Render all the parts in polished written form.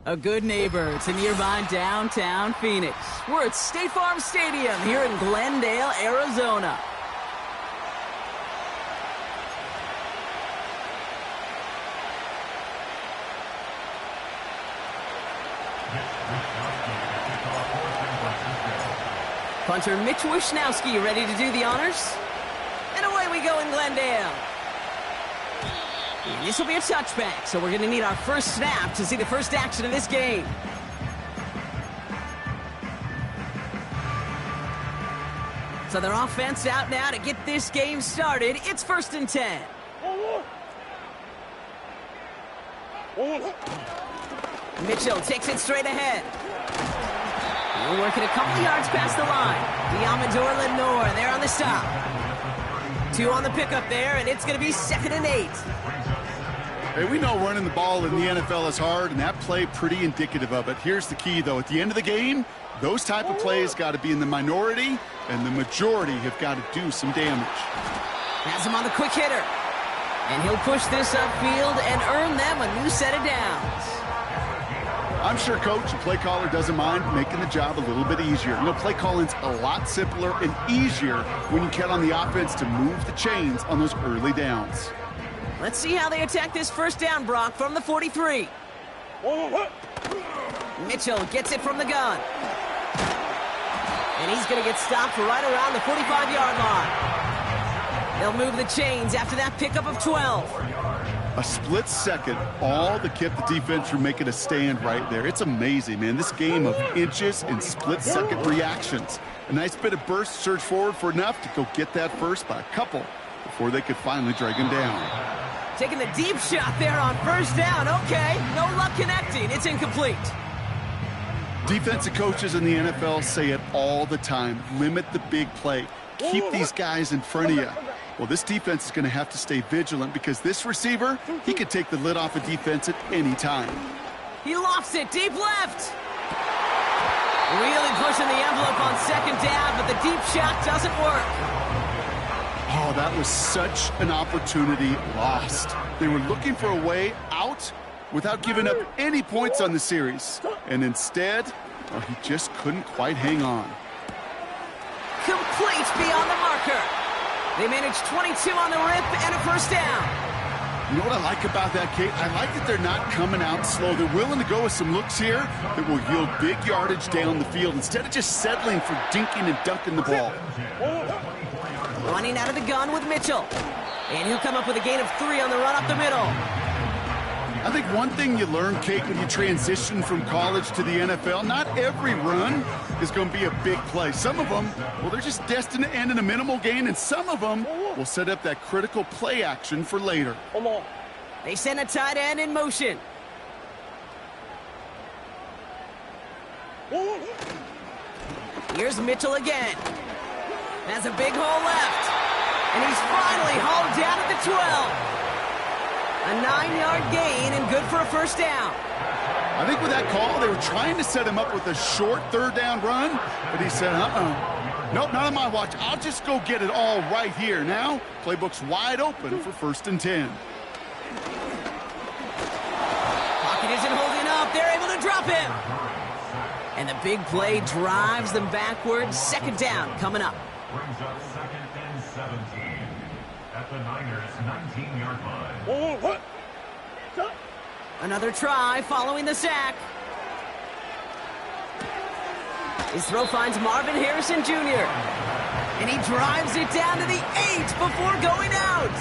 A good neighbor to nearby downtown Phoenix. We're at State Farm Stadium here in Glendale, Arizona. Punter Mitch Wishnowski ready to do the honors. And away we go in Glendale. And this will be a touchback, so we're going to need our first snap to see the first action of this game. So their offense out now to get this game started. It's 1st and 10. Mitchell takes it straight ahead. We're working a couple yards past the line. Diamador Lenore there on the stop. 2 on the pickup there, and it's going to be 2nd and 8. Hey, we know running the ball in the NFL is hard, and that play pretty indicative of it. Here's the key, though. At the end of the game, those type of plays got to be in the minority, and the majority have got to do some damage. Has him on the quick hitter. And he'll push this upfield and earn them a new set of downs. I'm sure Coach, the play caller, doesn't mind making the job a little bit easier. You know, play calling's a lot simpler and easier when you count on the offense to move the chains on those early downs. Let's see how they attack this first down, Brock, from the 43. Mitchell gets it from the gun. And he's going to get stopped right around the 45-yard line. They'll move the chains after that pickup of 12. A split second, all that kept the defense from making a stand right there. It's amazing, man. This game of inches and split-second reactions. A nice bit of burst, surge forward for enough to go get that first by a couple before they could finally drag him down. Taking the deep shot there on first down. Okay, no luck connecting. It's incomplete. Defensive coaches in the NFL say it all the time. Limit the big play. Keep these guys in front of you. Well, this defense is going to have to stay vigilant because this receiver, he could take the lid off a defense at any time. He lofts it deep left. Really pushing the envelope on 2nd down, but the deep shot doesn't work. Oh, that was such an opportunity lost. They were looking for a way out without giving up any points on the series. And instead, well, he just couldn't quite hang on. Complete beyond the marker. They managed 22 on the rip and a first down. You know what I like about that, Kate? I like that they're not coming out slow. They're willing to go with some looks here that will yield big yardage down the field instead of just settling for dinking and dunking the ball. Running out of the gun with Mitchell. And he'll come up with a gain of 3 on the run up the middle. I think one thing you learn, Kate, when you transition from college to the NFL, not every run is going to be a big play. Some of them, well, they're just destined to end in a minimal gain, and some of them will set up that critical play action for later. They send a tight end in motion. Here's Mitchell again. Has a big hole left. And he's finally hauled down at the 12. A 9-yard gain and good for a first down. I think with that call, they were trying to set him up with a short 3rd down run, but he said, nope, not on my watch. I'll just go get it all right here. Now, playbook's wide open for 1st and 10. Pocket isn't holding up. They're able to drop him. And the big play drives them backwards. 2nd down coming up. Brings up 2nd and 17 at the Niners' 19-yard line. Another try following the sack. His throw finds Marvin Harrison Jr. And he drives it down to the 8 before going out.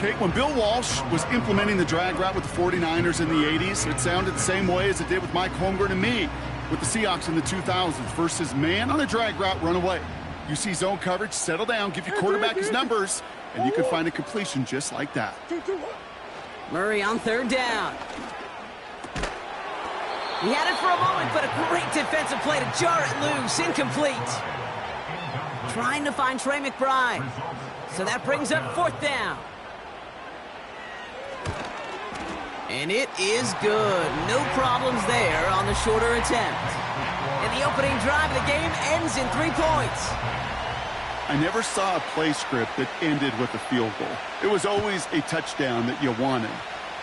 Kate, when Bill Walsh was implementing the drag route with the 49ers in the 80s, it sounded the same way as it did with Mike Holmgren and me with the Seahawks in the 2000s versus man on a drag route, run away. You see zone coverage, settle down, give your quarterback his numbers, and you can find a completion just like that. Murray on 3rd down. He had it for a moment, but a great defensive play to jar it loose. Incomplete. Trying to find Trey McBride. So that brings up 4th down. And it is good. No problems there on the shorter attempt. And the opening drive of the game ends in 3 points. I never saw a play script that ended with a field goal. It was always a touchdown that you wanted.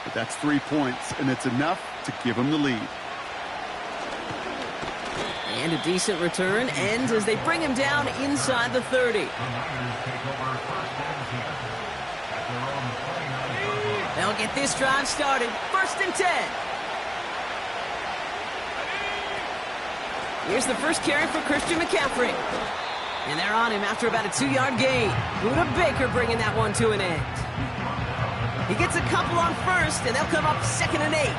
But that's 3 points, and it's enough to give them the lead. And a decent return ends as they bring him down inside the 30. They'll get this drive started. 1st and 10. Here's the first carry for Christian McCaffrey. And they're on him after about a 2-yard gain. Buda Baker bringing that one to an end. He gets a couple on 1st, and they'll come up 2nd and 8.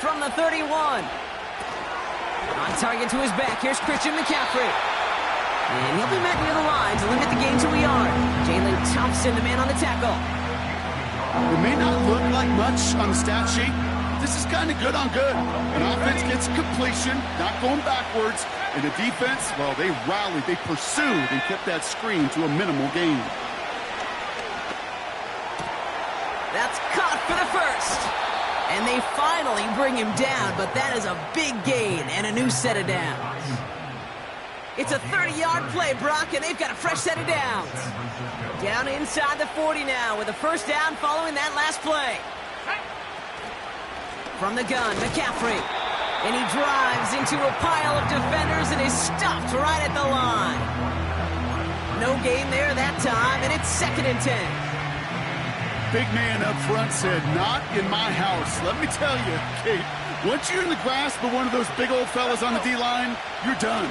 From the 31. On target to his back, here's Christian McCaffrey. And he'll be met near the line to limit the gain to a yard. Jalen Thompson, the man on the tackle. It may not look like much on the stat sheet. This is kind of good on good. An offense gets completion, not going backwards. And the defense, well, they rallied, they pursued, and kept that screen to a minimal gain. That's caught for the first. And they finally bring him down, but that is a big gain and a new set of downs. It's a 30-yard play, Brock, and they've got a fresh set of downs. Down inside the 40 now with a first down following that last play. From the gun, McCaffrey. And he drives into a pile of defenders and is stopped right at the line. No gain there that time, and it's 2nd and 10. Big man up front said, not in my house. Let me tell you, Kate, once you're in the grasp of one of those big old fellas on the D-line, you're done.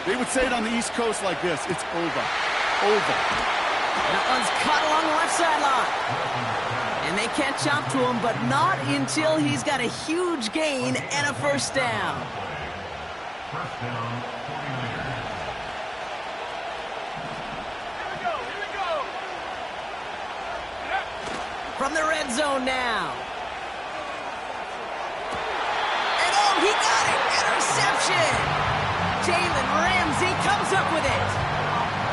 They would say it on the East Coast like this, it's over. Over. That one's caught along the left sideline. And they catch up to him, but not until he's got a huge gain and a first down. First down, 49ers. Here we go. From the red zone now. And oh, he got it! Interception! Jalen Ramsey comes up with it.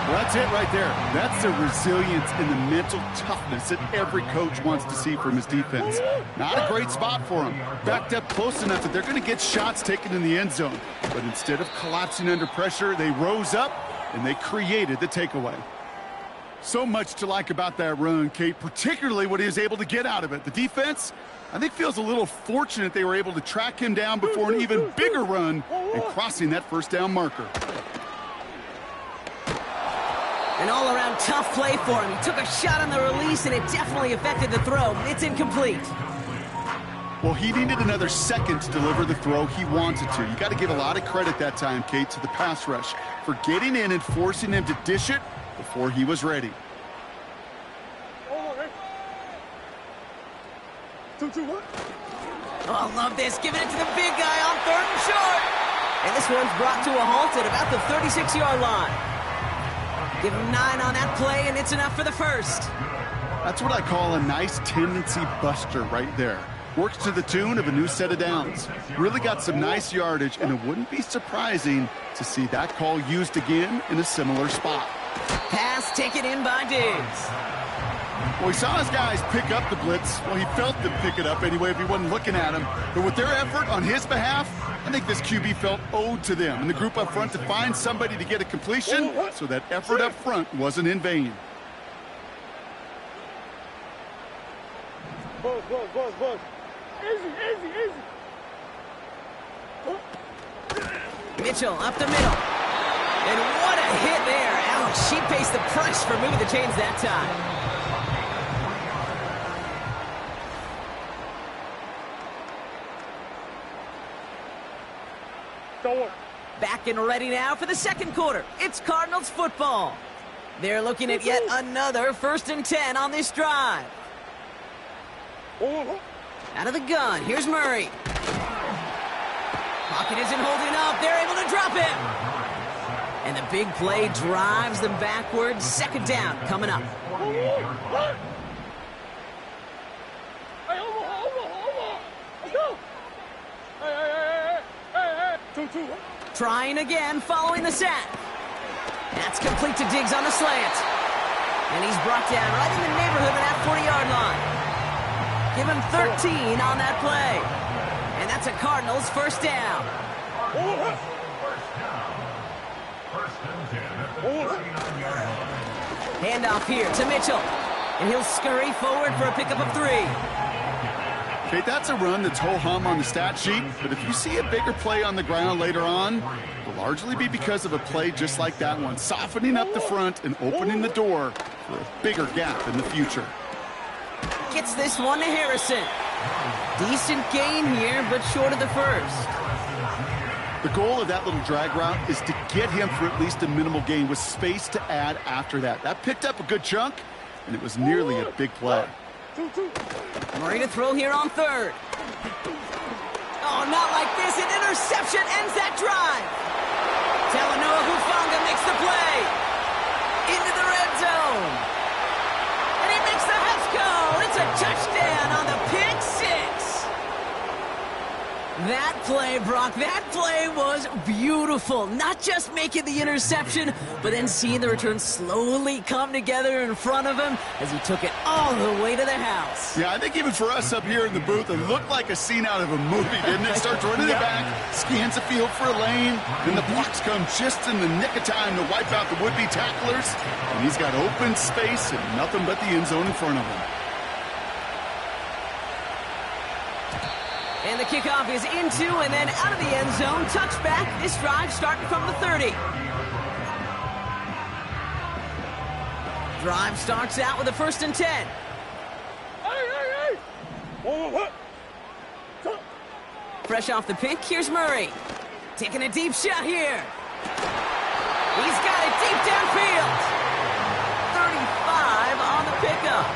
Well, that's it right there. That's the resilience and the mental toughness that every coach wants to see from his defense. Not a great spot for him. Backed up close enough that they're going to get shots taken in the end zone. But instead of collapsing under pressure, they rose up and they created the takeaway. So much to like about that run, Kate, particularly what he was able to get out of it. The defense, I think, feels a little fortunate they were able to track him down before an even bigger run and crossing that first down marker. An all-around tough play for him. He took a shot on the release, and it definitely affected the throw. It's incomplete. Well, he needed another second to deliver the throw he wanted to. You got to give a lot of credit that time, Kate, to the pass rush for getting in and forcing him to dish it before he was ready. Oh, I love this. Giving it to the big guy on 3rd and short. And this one's brought to a halt at about the 36-yard line. Give him 9 on that play, and it's enough for the first. That's what I call a nice tendency buster right there. Works to the tune of a new set of downs. Really got some nice yardage, and it wouldn't be surprising to see that call used again in a similar spot. Pass taken in by Diggs. Well, he saw his guys pick up the blitz. Well, he felt them pick it up anyway if he wasn't looking at him. But with their effort on his behalf, I think this QB felt owed to them and the group up front to find somebody to get a completion, so that effort up front wasn't in vain. Buzz. Easy. Mitchell up the middle. And what a hit there. Ouch, she faced the press for moving the chains that time. Back and ready now for the second quarter. It's Cardinals football. They're looking at yet another 1st and 10 on this drive. Out of the gun, here's Murray. Pocket isn't holding up. They're able to drop him. And the big play drives them backwards. 2nd down coming up. Trying again following the sack. That's complete to Diggs on the slant. And he's brought down right in the neighborhood of that 40-yard line. Give him 13 on that play. And And that's a Cardinals first down. First down. First and 10 at the 39-yard line. Handoff here to Mitchell. And he'll scurry forward for a pickup of 3. Okay, that's a run that's ho-hum on the stat sheet, but if you see a bigger play on the ground later on, it'll largely be because of a play just like that one, softening up the front and opening the door for a bigger gap in the future. Gets this one to Harrison. Decent gain here, but short of the first. The goal of that little drag route is to get him for at least a minimal gain with space to add after that. That picked up a good chunk, and it was nearly a big play. Murray to throw here on 3rd. Oh, not like this. An interception ends that drive. Talanoa Hufanga makes the play. Into the red zone. And he makes the Husko. It's a touchdown on the pick 6. That play, Brock, that play was beautiful. Not just making the interception, but then seeing the return slowly come together in front of him as he took it all the way to the house. Yeah, I think even for us up here in the booth, it looked like a scene out of a movie, didn't it? Starts running it back, scans the field for a lane, then the blocks come just in the nick of time to wipe out the would-be tacklers, and he's got open space and nothing but the end zone in front of him. And the kickoff is into and then out of the end zone. Touchback. This drive starting from the 30. Drive starts out with a 1st and 10. Fresh off the pick, here's Murray. Taking a deep shot here. He's got it deep downfield. 35 on the pickup.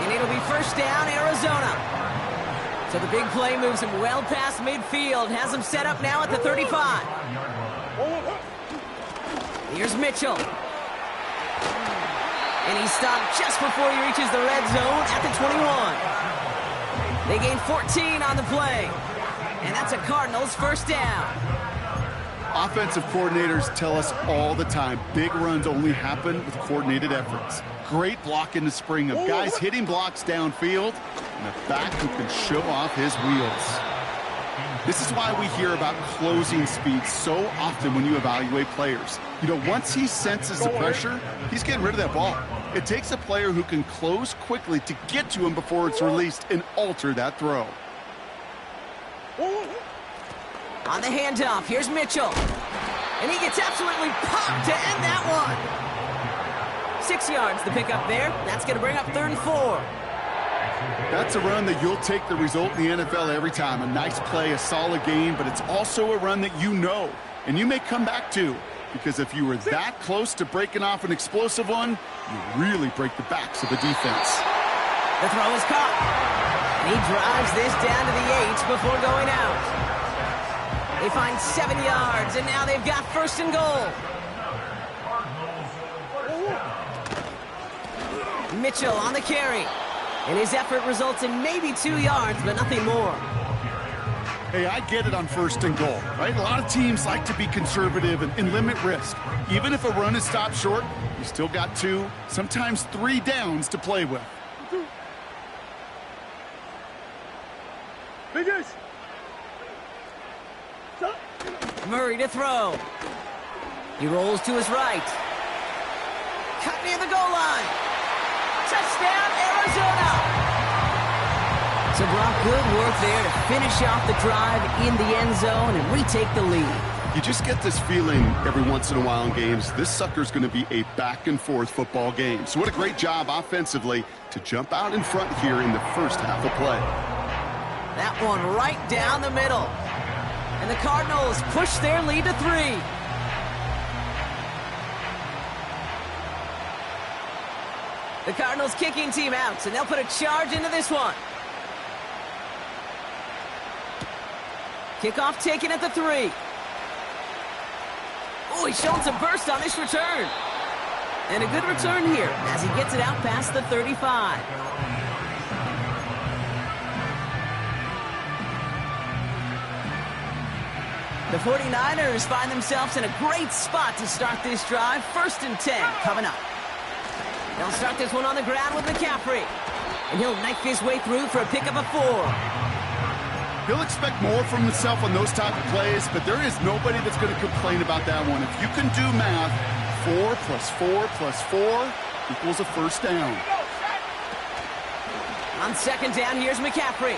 And it'll be first down, Arizona. So the big play moves him well past midfield. Has him set up now at the 35. Here's Mitchell. And he's stopped just before he reaches the red zone at the 21. They gain 14 on the play. And that's a Cardinals first down. Offensive coordinators tell us all the time, big runs only happen with coordinated efforts. Great block in the spring of guys hitting blocks downfield and a back who can show off his wheels. This is why we hear about closing speed so often when you evaluate players. You know, once he senses the pressure, he's getting rid of that ball. It takes a player who can close quickly to get to him before it's released and alter that throw. On the handoff, here's Mitchell. And he gets absolutely popped to end that one. 6 yards, the pickup there. That's going to bring up 3rd and 4. That's a run that you'll take the result in the NFL every time. A nice play, a solid game, but it's also a run that you know, and you may come back to, because if you were that close to breaking off an explosive one, you really break the backs of the defense. The throw is caught. And he drives this down to the 8 before going out. They find 7 yards, and now they've got 1st and goal. Mitchell on the carry. And his effort results in maybe 2 yards, but nothing more. Hey, I get it on 1st and goal, right? A lot of teams like to be conservative and limit risk. Even if a run is stopped short, you still got 2, sometimes 3 downs to play with. Murray to throw. He rolls to his right. Cut near the goal line. Touchdown, Arizona. So, Brock, good work there to finish off the drive in the end zone and retake the lead. You just get this feeling every once in a while in games, this sucker's going to be a back-and-forth football game. So what a great job offensively to jump out in front here in the first half of play. That one right down the middle. And the Cardinals push their lead to 3. The Cardinals kicking team out, and they'll put a charge into this one. Kickoff taken at the 3. Oh, he's showing some burst on this return. And a good return here as he gets it out past the 35. The 49ers find themselves in a great spot to start this drive. 1st and 10 coming up. They'll start this one on the ground with McCaffrey. And he'll knife his way through for a pickup of 4. He'll expect more from himself on those type of plays, but there is nobody that's going to complain about that one. If you can do math, 4 plus 4 plus 4 equals a first down. On second down, here's McCaffrey.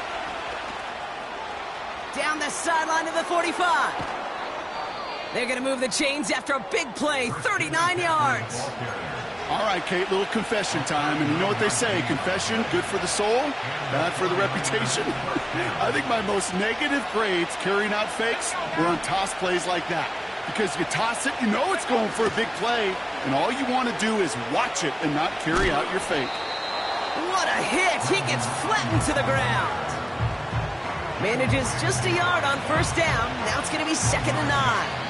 Down the sideline to the 45. They're going to move the chains after a big play, 39 yards. All right, Kate, little confession time. And you know what they say, confession, good for the soul, bad for the reputation. I think my most negative grades carrying out fakes were on toss plays like that. Because you toss it, you know it's going for a big play, and all you want to do is watch it and not carry out your fake. What a hit! He gets flattened to the ground. Manages just a yard on first down. Now it's going to be 2nd and 9.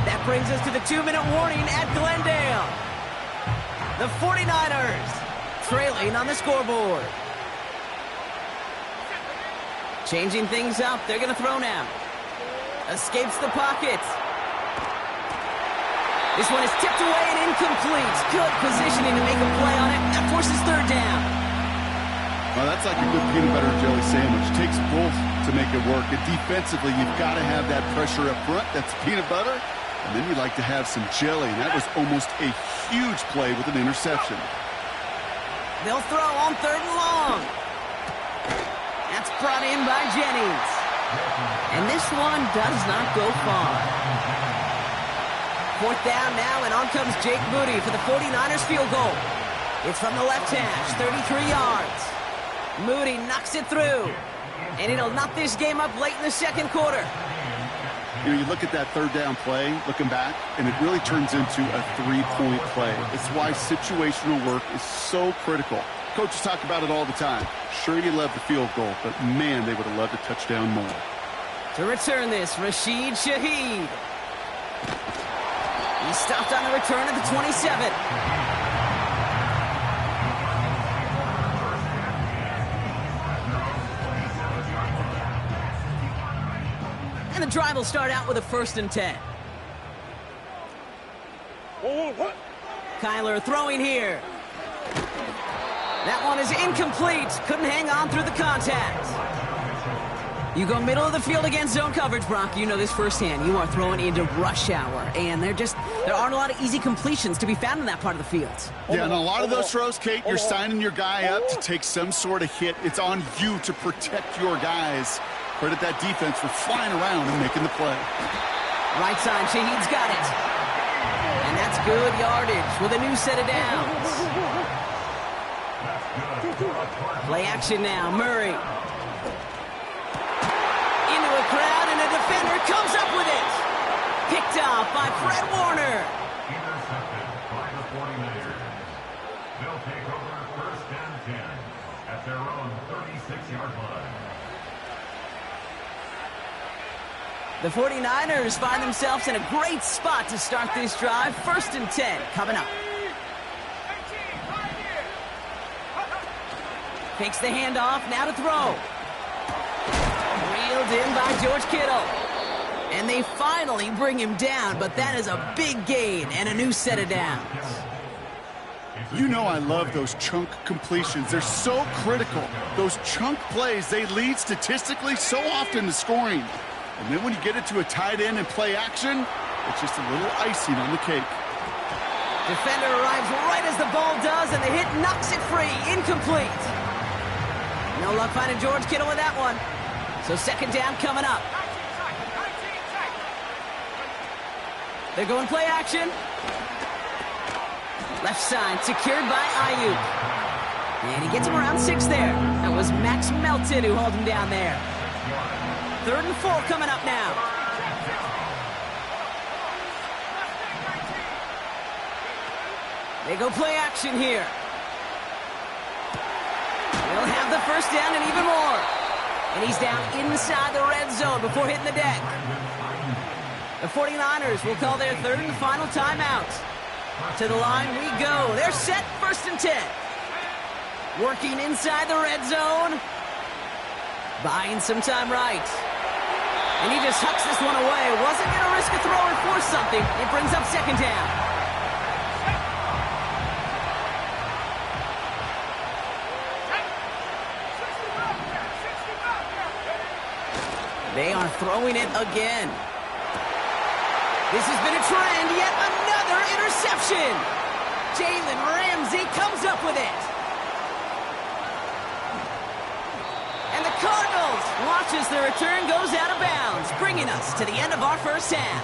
That brings us to the 2-minute warning at Glendale. The 49ers trailing on the scoreboard. Changing things up. They're going to throw now. Escapes the pocket. This one is tipped away and incomplete. Good positioning to make a play on it. That forces third down. Well, that's like a good peanut butter and jelly sandwich. It takes both to make it work. And defensively, you've got to have that pressure up front. That's peanut butter. And then you like to have some jelly. And that was almost a huge play with an interception. They'll throw on 3rd and long. That's brought in by Jennings. And this one does not go far. 4th down now, and on comes Jake Moody for the 49ers field goal. It's from the left hash, 33 yards. Moody knocks it through. And it'll knock this game up late in the second quarter. You know, you look at that 3rd down play, looking back, and it really turns into a 3-point play. It's why situational work is so critical. Coaches talk about it all the time. Sure, you love the field goal, but man, they would have loved a touchdown more. To return this, Rashid Shaheed. He stopped on the return at the 27. And the drive will start out with a 1st and 10. Kyler throwing here. That one is incomplete. Couldn't hang on through the contact. You go middle of the field against zone coverage, Brock. You know this firsthand. You are throwing into rush hour. And there aren't a lot of easy completions to be found in that part of the field. Yeah, and a lot of those throws, Kate, you're signing your guy up to take some sort of hit. It's on you to protect your guys. Credit that defense for flying around and making the play. Right side, Shaheed's got it. And that's good yardage with a new set of downs. Play action now, Murray. Into a crowd, and a defender comes up with it. Picked off by Fred Warner. Intercepted by the 49ers. They'll take over 1st and 10 at their own 36-yard line. The 49ers find themselves in a great spot to start this drive. 1st and 10 coming up. Takes the handoff, now to throw. Reeled in by George Kittle. And they finally bring him down, but that is a big gain and a new set of downs. You know I love those chunk completions. They're so critical. Those chunk plays, they lead statistically so often to scoring. And then when you get it to a tight end and play action, it's just a little icing on the cake. Defender arrives right as the ball does, and the hit knocks it free. Incomplete. No luck finding George Kittle with that one. So 2nd down coming up. They're going play action. Left side secured by Ayuk. And he gets him around 6 there. That was Max Melton who hauled him down there. 3rd and 4 coming up now. They go play action here. They'll have the 1st down and even more. And he's down inside the red zone before hitting the deck. The 49ers will call their 3rd and final timeout. To the line we go. They're set, 1st and 10. Working inside the red zone. Buying some time right. And he just hucks this one away. Wasn't going to risk a throw or force something. It brings up 2nd down. They are throwing it again. This has been a trend, yet another interception. Jalen Ramsey comes up with it. And the Cardinals watch as the return goes out of bounds, bringing us to the end of our first half.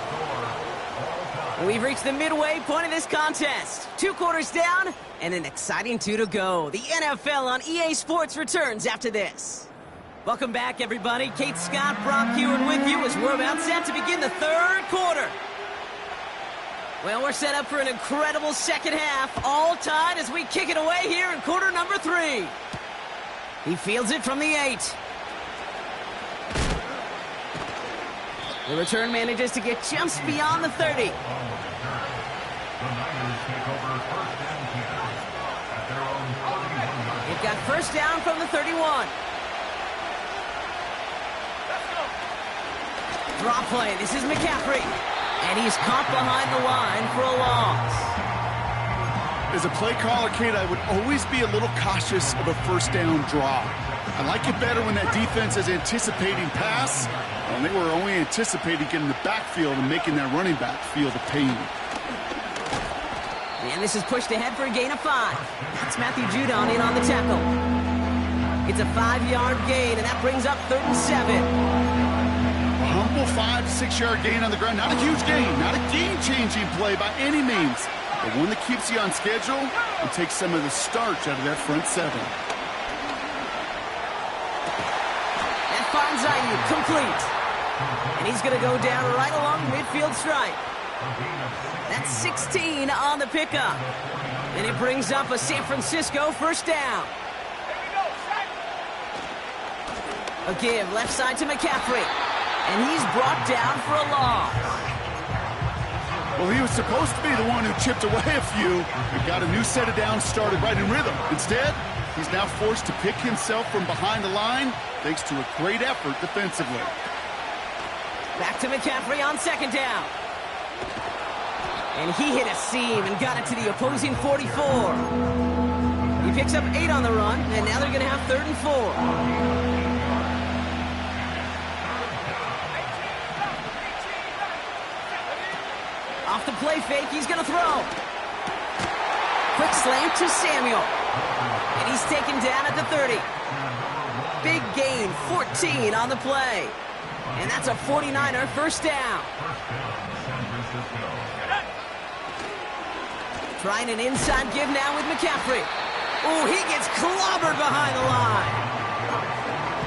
We've reached the midway point of this contest. 2 quarters down and an exciting 2 to go. The NFL on EA Sports returns after this. Welcome back, everybody. Kate Scott, Brock Heward with you as we're about set to begin the 3rd quarter. Well, we're set up for an incredible second half, all tied as we kick it away here in quarter number 3. He fields it from the 8. The return manages to get just beyond the 30. The Niners take over 1st and 10 at their own 41-yard. They've got first down from the 31. Drop play. This is McCaffrey. And he's caught behind the line for a loss. As a play caller, Kate, I would always be a little cautious of a first down draw. I like it better when that defense is anticipating pass, and they were only anticipating getting the backfield and making that running back feel the pain. And this is pushed ahead for a gain of 5. That's Matthew Judon in on the tackle. It's a 5-yard gain, and that brings up 3rd and 7. Humble 5 to 6 yard gain on the ground. Not a huge gain, not a game-changing play by any means, but one that keeps you on schedule and takes some of the starch out of that front 7. That finds Ayuk complete. And he's going to go down right along midfield stripe. That's 16 on the pickup. And it brings up a San Francisco first down. A give left side to McCaffrey. And he's brought down for a loss. Well, he was supposed to be the one who chipped away a few and got a new set of downs started right in rhythm. Instead, he's now forced to pick himself from behind the line thanks to a great effort defensively. Back to McCaffrey on 2nd down. And he hit a seam and got it to the opposing 44. He picks up 8 on the run, and now they're going to have 3rd and 4. Off the play fake, he's going to throw. Quick slant to Samuel. And he's taken down at the 30. Big gain, 14 on the play. And that's a 49er first down. Trying an inside give now with McCaffrey. Oh, he gets clobbered behind the line.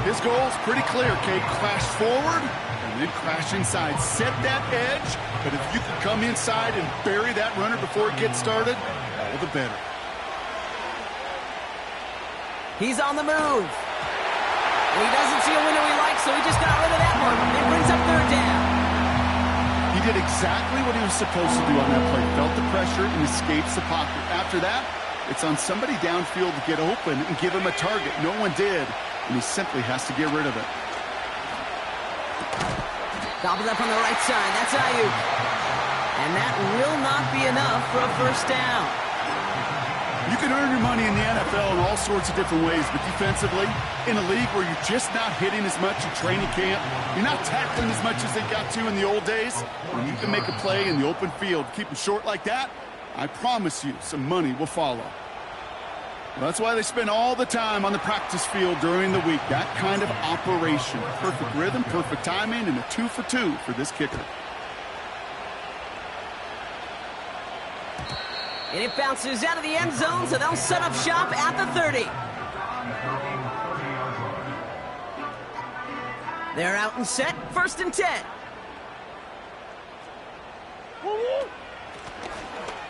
His goal is pretty clear, Kate. Crash forward and then crash inside. Set that edge, but if you can come inside and bury that runner before it gets started, all the better. He's on the move. And he doesn't see a window he likes, so he just got rid of that one. It brings up 3rd down. He did exactly what he was supposed to do on that play. Felt the pressure and escapes the pocket. After that, it's on somebody downfield to get open and give him a target. No one did, and he simply has to get rid of it. Gobbled up on the right side. That's Ayuk. And that will not be enough for a first down. You can earn your money in the NFL in all sorts of different ways, but defensively, in a league where you're just not hitting as much in training camp, you're not tackling as much as they got to in the old days, when you can make a play in the open field, keep them short like that, I promise you some money will follow. Well, that's why they spend all the time on the practice field during the week. That kind of operation. Perfect rhythm, perfect timing, and a 2 for 2 for this kicker. And it bounces out of the end zone, so they'll set up shop at the 30. They're out and set, 1st and 10.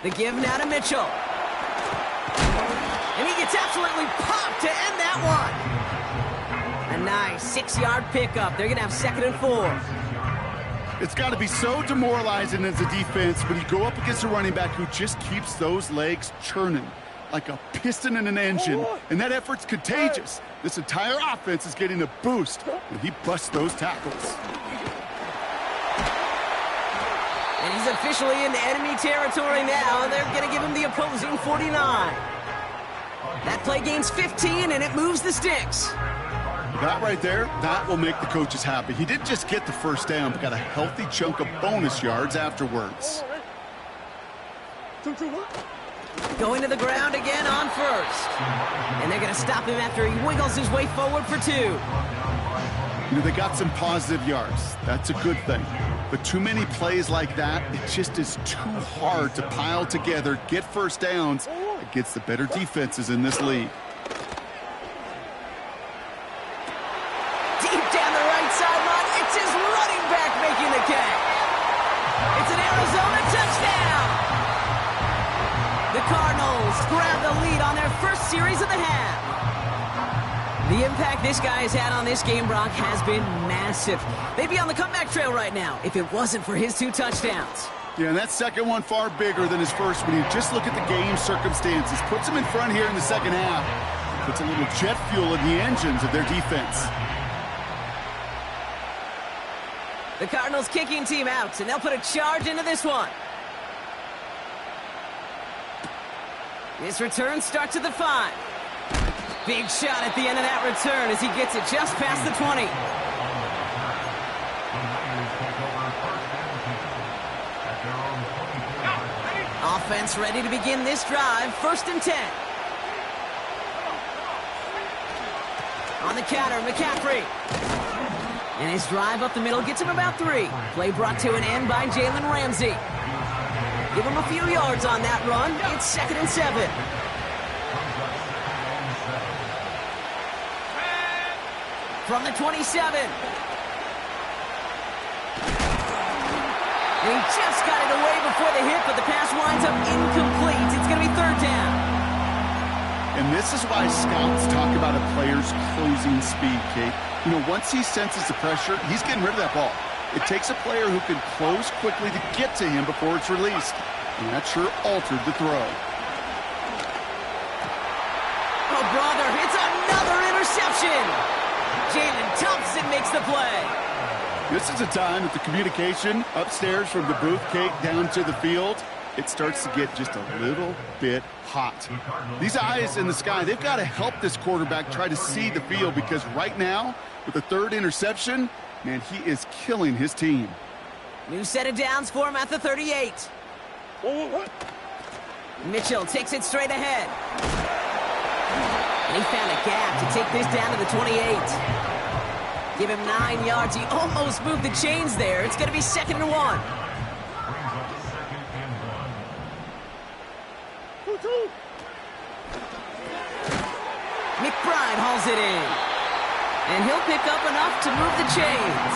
The give now to Mitchell. And he gets absolutely popped to end that one. A nice 6-yard pickup. They're going to have 2nd and 4. It's got to be so demoralizing as a defense when you go up against a running back who just keeps those legs churning like a piston in an engine, and that effort's contagious. This entire offense is getting a boost when he busts those tackles. And he's officially in enemy territory now, and they're going to give him the opposing 49. That play gains 15, and it moves the sticks. That right there, that will make the coaches happy. He didn't just get the first down, but got a healthy chunk of bonus yards afterwards. Going to the ground again on first. And they're going to stop him after he wiggles his way forward for 2. You know, they got some positive yards. That's a good thing. But too many plays like that, it just is too hard to pile together, get first downs against the better defenses in this league. Deep down the right sideline, it's his running back making the catch. It's an Arizona touchdown. The Cardinals grab the lead on their first series of the half. The impact this guy has had on this game, Brock, has been massive. They'd be on the comeback trail right now if it wasn't for his 2 touchdowns. Yeah, and that second one far bigger than his first when you just look at the game circumstances. Puts him in front here in the second half. Puts a little jet fuel in the engines of their defense. The Cardinals kicking team out, and they'll put a charge into this one. This return starts at the 5. Big shot at the end of that return as he gets it just past the 20. Offense ready to begin this drive. 1st and 10. On the counter, McCaffrey. And his drive up the middle gets him about 3. Play brought to an end by Jalen Ramsey. Give him a few yards on that run. It's 2nd and 7. From the 27. And he just got it away before the hit, but the pass winds up incomplete. It's going to be 3rd down. And this is why scouts talk about a player's closing speed, Kate. You know, once he senses the pressure, he's getting rid of that ball. It takes a player who can close quickly to get to him before it's released. And that sure altered the throw. Oh, brother, it's another interception. Jalen Thompson makes the play. This is a time that the communication upstairs from the booth, Kate, down to the field, it starts to get just a little bit hot. These eyes in the sky, they've got to help this quarterback try to see the field because right now, with the 3rd interception, man, he is killing his team. New set of downs for him at the 38. Mitchell takes it straight ahead. And he found a gap to take this down to the 28. Give him 9 yards. He almost moved the chains there. It's going to be 2nd and 1. McBride hauls it in. And he'll pick up enough to move the chains.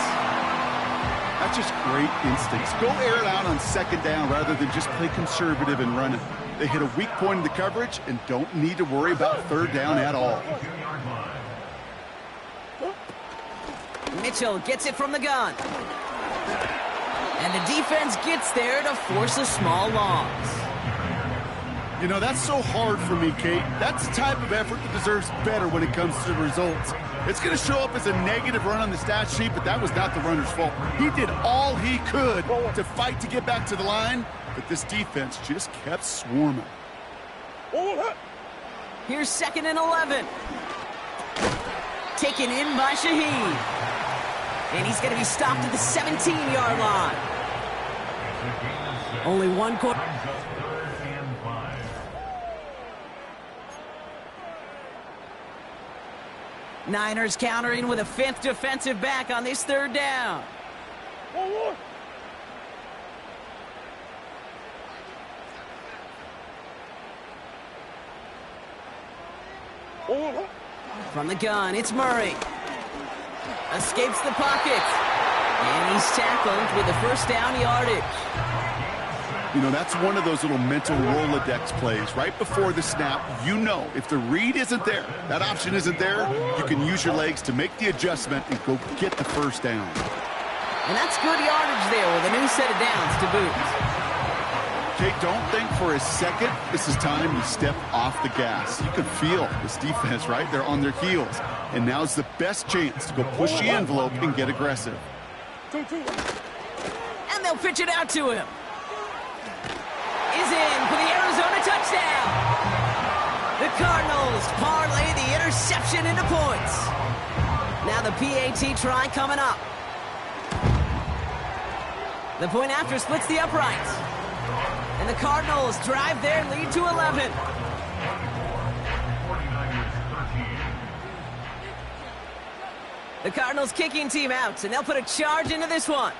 That's just great instincts. Go air it out on 2nd down rather than just play conservative and run it. They hit a weak point in the coverage and don't need to worry about 3rd down at all. Mitchell gets it from the gun. And the defense gets there to force a small loss. You know, that's so hard for me, Kate. That's the type of effort that deserves better when it comes to the results. It's going to show up as a negative run on the stat sheet, but that was not the runner's fault. He did all he could to fight to get back to the line, but this defense just kept swarming. Here's 2nd and 11. Taken in by Shaheed. And he's going to be stopped at the 17-yard line. Only 1 quarter. Niners countering with a 5th defensive back on this 3rd down. From the gun, it's Murray. Escapes the pocket. And he's tackled with the 1st down yardage. You know, that's one of those little mental Rolodex plays. Right before the snap, you know if the read isn't there, that option isn't there, you can use your legs to make the adjustment and go get the 1st down. And that's good yardage there with a new set of downs to boot. Jake, don't think for a second this is time you step off the gas. You can feel this defense, right? They're on their heels. And now's the best chance to go push the envelope and get aggressive. And they'll pitch it out to him. Is in for the Arizona touchdown. The Cardinals parlay the interception into points. Now the PAT try coming up. The point after splits the uprights. And the Cardinals drive their lead to 11. 49ers 13. The Cardinals kicking team out, and they'll put a charge into this one.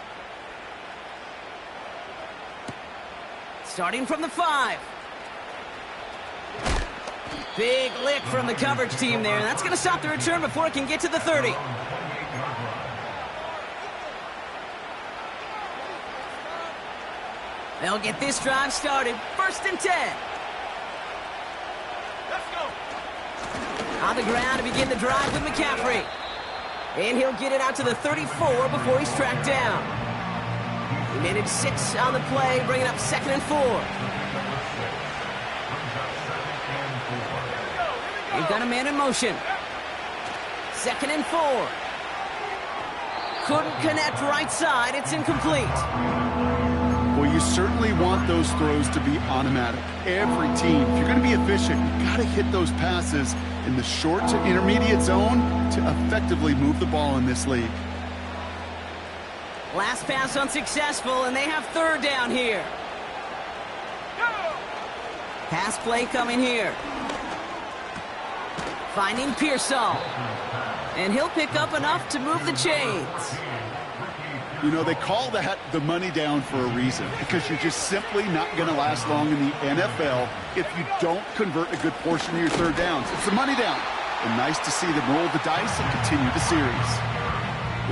Starting from the 5. Big lick from the coverage team there, and that's going to stop the return before it can get to the 30. They'll get this drive started. 1st and 10. Let's go. On the ground to begin the drive with McCaffrey. And he'll get it out to the 34 before he's tracked down. He managed 6 on the play, bringing up 2nd and 4. They've got a man in motion. 2nd and 4. Couldn't connect right side. It's incomplete. Well, you certainly want those throws to be automatic. Every team, if you're going to be efficient, you got to hit those passes in the short to intermediate zone to effectively move the ball in this league. Last pass unsuccessful, and they have 3rd down here. Pass play coming here. Finding Pearsall. And he'll pick up enough to move the chains. You know, they call that the money down for a reason, because you're just simply not going to last long in the NFL if you don't convert a good portion of your 3rd downs. It's the money down. And nice to see them roll the dice and continue the series.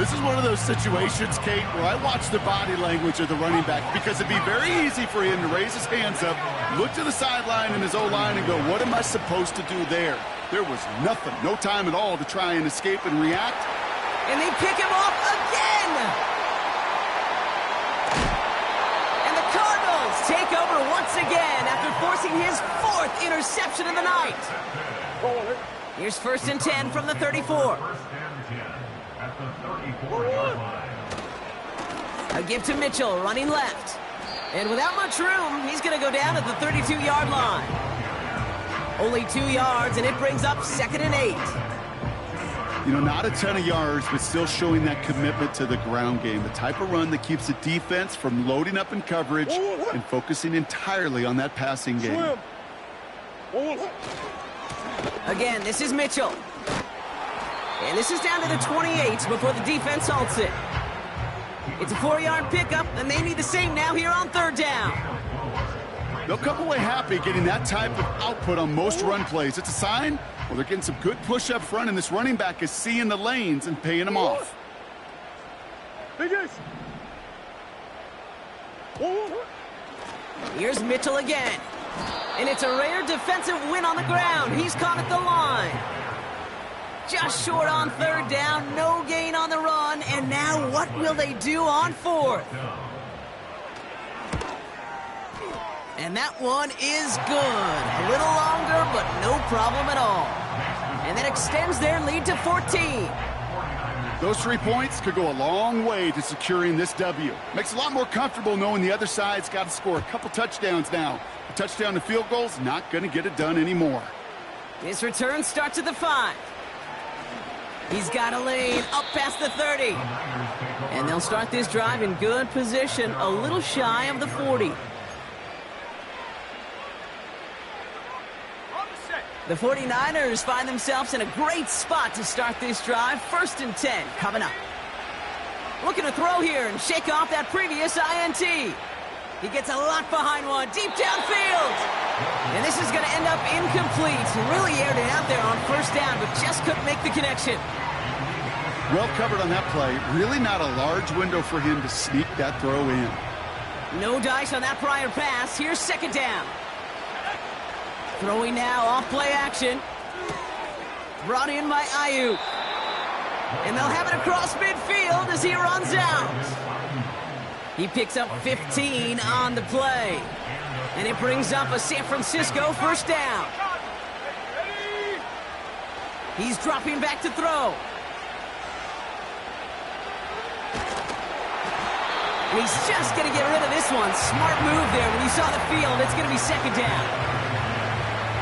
This is one of those situations, Kate, where I watch the body language of the running back, because it'd be very easy for him to raise his hands up, look to the sideline in his O-line and go, what am I supposed to do there? There was nothing, no time at all to try and escape and react. And they pick him off again! And the Cardinals take over once again after forcing his 4th interception of the night. Here's 1st and 10 from the 34. 1st and 10 at the 34-yard line. A give to Mitchell, running left. And without much room, he's going to go down at the 32-yard line. Only 2 yards, and it brings up 2nd and 8. You know, not a ton of yards, but still showing that commitment to the ground game. The type of run that keeps the defense from loading up in coverage and focusing entirely on that passing game. Again, this is Mitchell. And this is down to the 28 before the defense halts it. It's a 4-yard pickup, and they need the same now here on 3rd down. They'll come away happy getting that type of output on most run plays. It's a sign, well, they're getting some good push up front, and this running back is seeing the lanes and paying them off. Here's Mitchell again. And it's a rare defensive win on the ground. He's caught at the line. Just short on 3rd down, no gain on the run, and now what will they do on 4th? And that one is good. A little longer, but no problem at all. And that extends their lead to 14. Those 3 points could go a long way to securing this W. Makes it a lot more comfortable knowing the other side's got to score a couple touchdowns now. A touchdown to field goal's not going to get it done anymore. His return starts at the 5. He's got a lane up past the 30. And they'll start this drive in good position, a little shy of the 40. The 49ers find themselves in a great spot to start this drive. 1st and 10 coming up. Looking to throw here and shake off that previous INT. He gets a lot behind one, deep downfield. And this is going to end up incomplete. Really aired it out there on 1st down, but just couldn't make the connection. Well covered on that play. Really not a large window for him to sneak that throw in. No dice on that prior pass. Here's 2nd down. Throwing now off play action. Brought in by Ayuk. And they'll have it across midfield as he runs out. He picks up 15 on the play. And it brings up a San Francisco 1st down. He's dropping back to throw. And he's just going to get rid of this one. Smart move there when he saw the field. It's going to be 2nd down.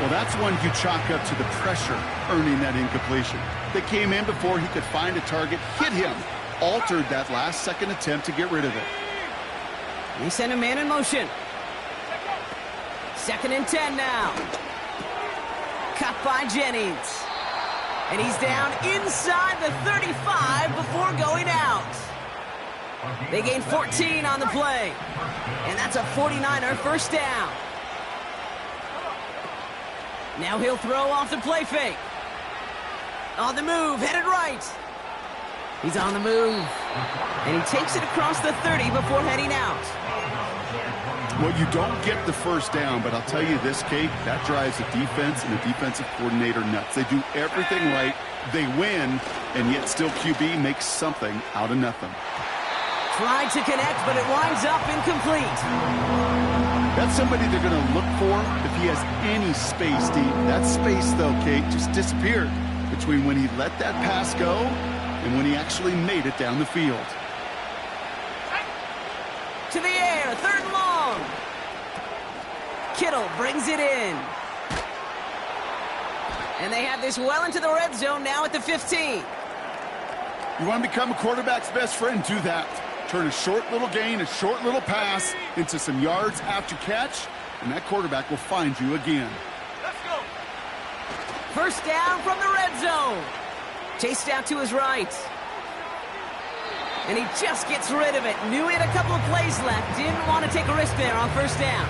Well, that's one you chalk up to the pressure earning that incompletion. They came in before he could find a target, hit him, altered that last-second attempt to get rid of it. He sent a man in motion. 2nd and 10 now. Cut by Jennings. And he's down inside the 35 before going out. They gain 14 on the play. And that's a 49er first down. Now he'll throw off the play fake. On the move, headed right. He's on the move. And he takes it across the 30 before heading out. Well, you don't get the first down, but I'll tell you this, Kate, that drives the defense and the defensive coordinator nuts. They do everything right, they win, and yet still QB makes something out of nothing. Tried to connect, but it winds up incomplete. That's somebody they're going to look for if he has any space deep. That space, though, Kate, just disappeared between when he let that pass go and when he actually made it down the field. To the air, 3rd and long. Kittle brings it in. And they have this well into the red zone now at the 15. You want to become a quarterback's best friend, do that. Turn a short little gain, a short little pass into some yards after catch, and that quarterback will find you again. Let's go. First down from the red zone. Chased out to his right. And he just gets rid of it. Knew he had a couple of plays left. Didn't want to take a risk there on first down.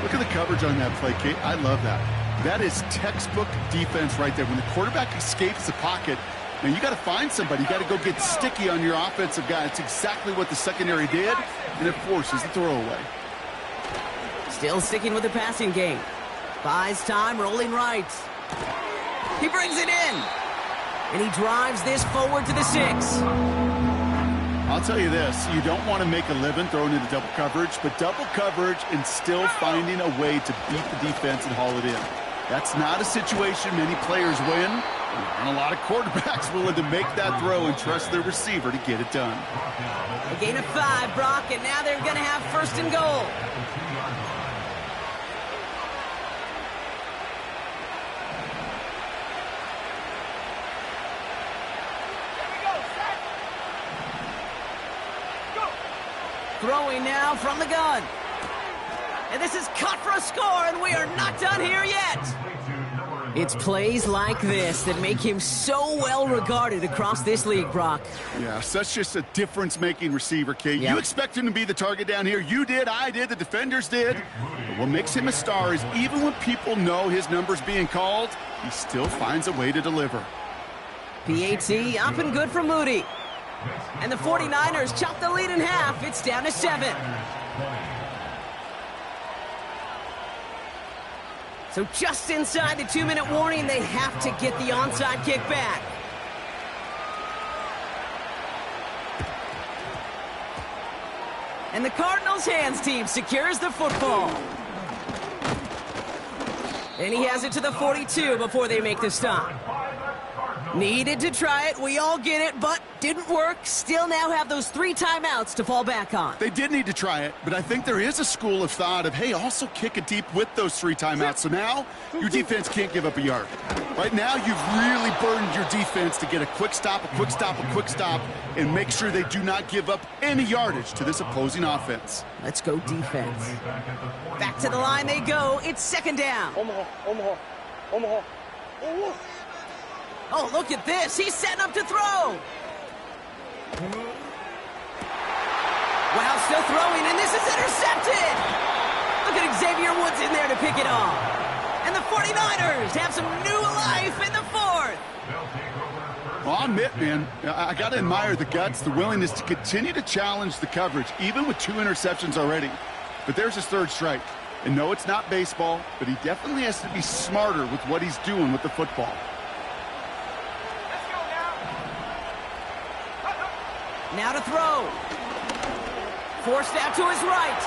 Look at the coverage on that play, Kate. I love that. That is textbook defense right there. When the quarterback escapes the pocket, now you got to find somebody. You got to go get sticky on your offensive guy. It's exactly what the secondary did, and it forces the throwaway. Still sticking with the passing game. Buys time, rolling right. He brings it in. And he drives this forward to the 6. I'll tell you this, you don't want to make a living throwing into double coverage, but double coverage and still finding a way to beat the defense and haul it in. That's not a situation many players win, and a lot of quarterbacks willing to make that throw and trust their receiver to get it done. A gain of 5, Brock, and now they're going to have 1st and goal. Throwing now from the gun. And this is cut for a score, and we are not done here yet. It's plays like this that make him so well regarded across this league, Brock. Yeah, such just a difference-making receiver, Kate. Yep. You expect him to be the target down here. You did, I did, the defenders did. But what makes him a star is even when people know his number's being called, he still finds a way to deliver. PAT up and good for Moody. And the 49ers chop the lead in half. It's down to 7. So just inside the 2-minute warning, they have to get the onside kick back. And the Cardinals' hands team secures the football. And he has it to the 42 before they make the stop. Needed to try it, we all get it, but didn't work. Still now have those 3 timeouts to fall back on. They did need to try it, but I think there is a school of thought of, hey, also kick it deep with those 3 timeouts. So now your defense can't give up a yard. Right now you've really burdened your defense to get a quick stop, a quick stop, a quick stop, and make sure they do not give up any yardage to this opposing offense. Let's go defense. Back to the line they go. It's 2nd down. Omaha. Oh, look at this. He's setting up to throw. Wow, still throwing, and this is intercepted. Look at Xavier Woods in there to pick it off. And the 49ers have some new life in the 4th. Well, I'll admit, man, I got to admire the guts, the willingness to continue to challenge the coverage, even with 2 interceptions already. But there's his 3rd strike. And no, it's not baseball, but he definitely has to be smarter with what he's doing with the football. Now to throw. Forced out to his right.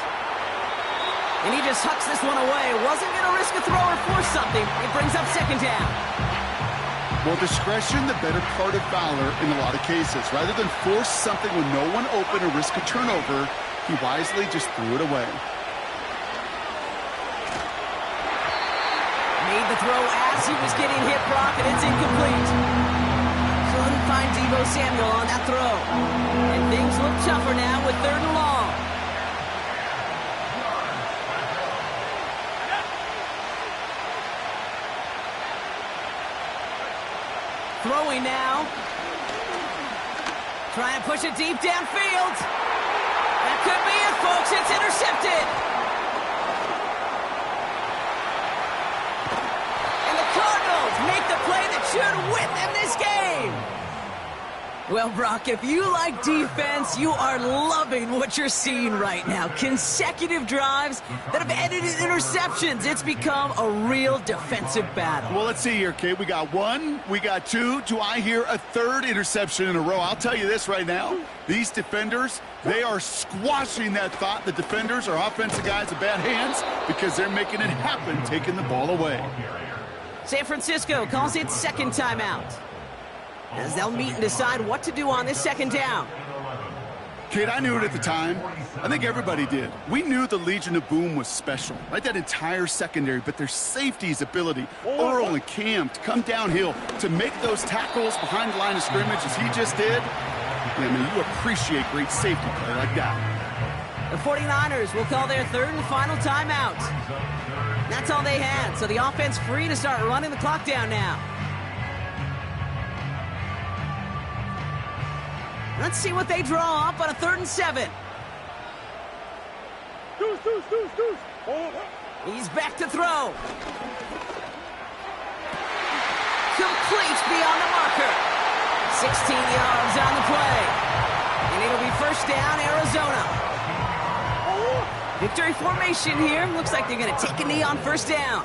And he just hucks this one away. Wasn't going to risk a throw or force something. It brings up 2nd down. Well, discretion, the better part of valor in a lot of cases. Rather than force something with no one open or risk a turnover, he wisely just threw it away. Made the throw as he was getting hit, Brock, and it's incomplete. Couldn't find Deebo Samuel on that throw. And things look tougher now with 3rd and long. Throwing now. Trying to push it deep downfield. That could be it, folks. It's intercepted. And the Cardinals make the play that should win them this game. Well, Brock, if you like defense, you are loving what you're seeing right now. Consecutive drives that have ended in interceptions. It's become a real defensive battle. Well, let's see here, Kate. We got 1, we got 2. Do I hear a 3rd interception in a row? I'll tell you this right now. These defenders, they are squashing that thought. The defenders are offensive guys with bad hands because they're making it happen, taking the ball away. San Francisco calls it 2nd timeout, as they'll meet and decide what to do on this 2nd down. Kate, I knew it at the time. I think everybody did. We knew the Legion of Boom was special, right? That entire secondary, but their safety's ability, Earl and Cam, to come downhill, to make those tackles behind the line of scrimmage as he just did. I mean, you appreciate great safety play like that. The 49ers will call their 3rd and final timeout. That's all they had, so the offense free to start running the clock down now. Let's see what they draw up on a 3rd and 7. He's back to throw. Complete beyond the marker. 16 yards on the play. And it'll be 1st down, Arizona. Victory formation here. Looks like they're going to take a knee on 1st down.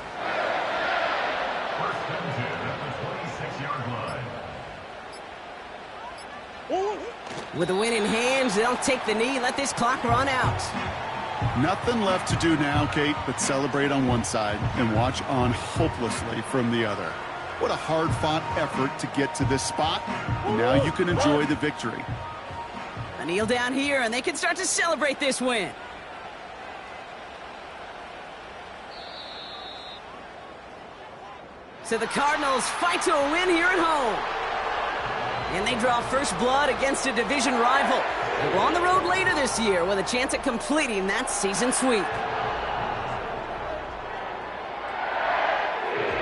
First and 10 at the 26-yard line. With the win in hands, they'll take the knee, let this clock run out. Nothing left to do now, Kate, but celebrate on one side and watch on hopelessly from the other. What a hard-fought effort to get to this spot, and now you can enjoy the victory. A kneel down here, and they can start to celebrate this win. So the Cardinals fight to a win here at home. And they draw first blood against a division rival. They're on the road later this year with a chance at completing that season sweep.